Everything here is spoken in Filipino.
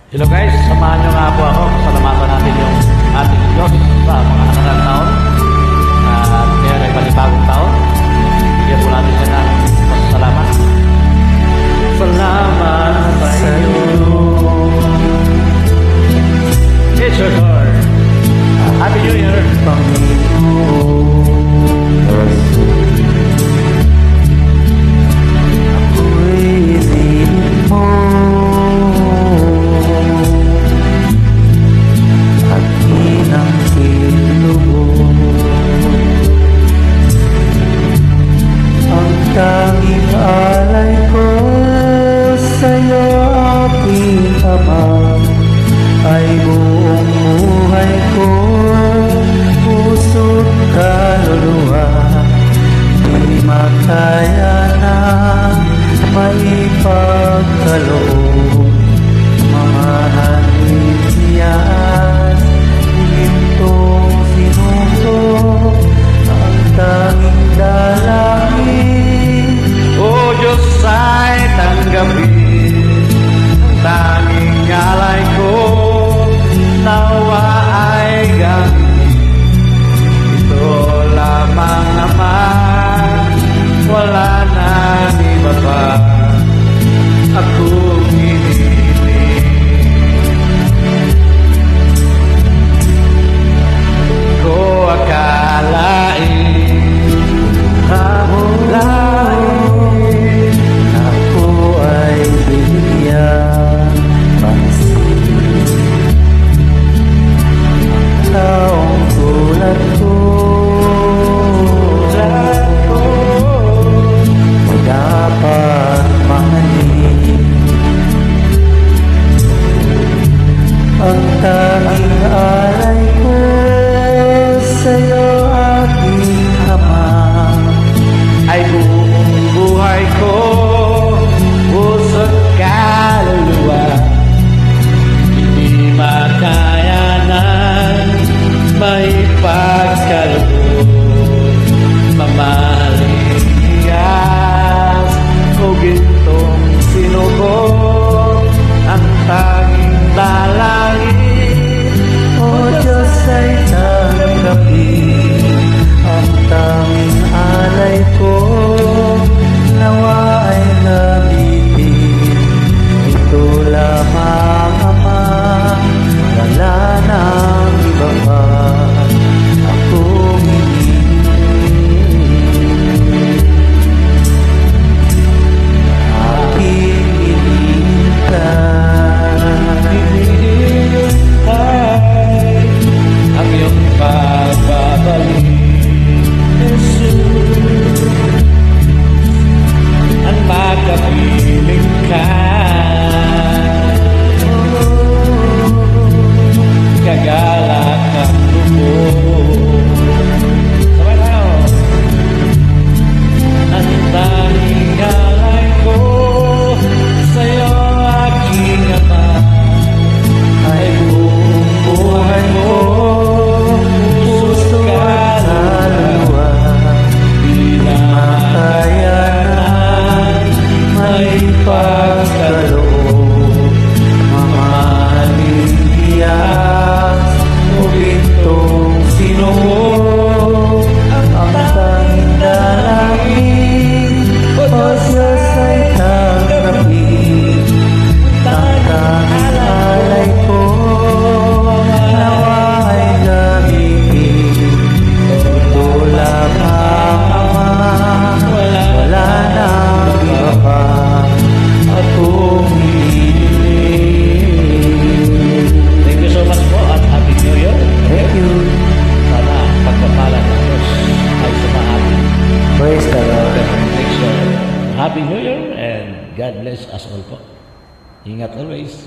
Hello guys, samahan nyo nga po ako. Salamatan natin yung ating Diyos sa mga nakarang taon. At ngayon ay panibagong taon. Bigyan po natin siya ng pasasalamat. Salamat sa iyo. It's your turn. Happy New Year. Tanging alay ko sa'yo, aking Ama, ay buong buhay ko, puso't kaluluwa. Di makaya na maipagkaloob mga halitiyan, gintong sinugo ang tanging dalangin. O Diyos ay tanggapin ang tanging alay ko, nawa ay gamitin. Ito lamang naman, wala nang iba pa akong hinihiling. Ko akalain ang tanging alay ko sa'yo, aking Ama, ay buong buhay ko, puso't kaluluwa. Hindi makaya ng maipagkaloob, mamahaling hiyas o gintong sinugo ang tanging dalangin. O Diyos ay tanggapin ang tanging alay ko, nawa ay gamitin. Ito lamang, Ama, wala nang iba pa akong hinihiling. Aking Ay, ang iyong pagbabalik, Jesus, ang makapiling ka. Kagalak ang lubog. Sabay tayo. Ang tanging alay ko sa'yo, aking Ama, ay buong buhay mo, puso't kaluluwa. Di na makaya ng maipagkaloob mamahaling hiyas o gintong sinugo ang tanging dalangin. O Diyos ay tanggapin ang tanging alay ko, nawa ay gamitin. Ito lamang, Ama, wala nang iba pa akong hinihiling. Thank you so much po at Happy New Year. Thank you. Sana pagpapalan ng Diyos ay sumahagi. Praise the Lord. Make sure Happy New Year and God bless us all po. Ingat always.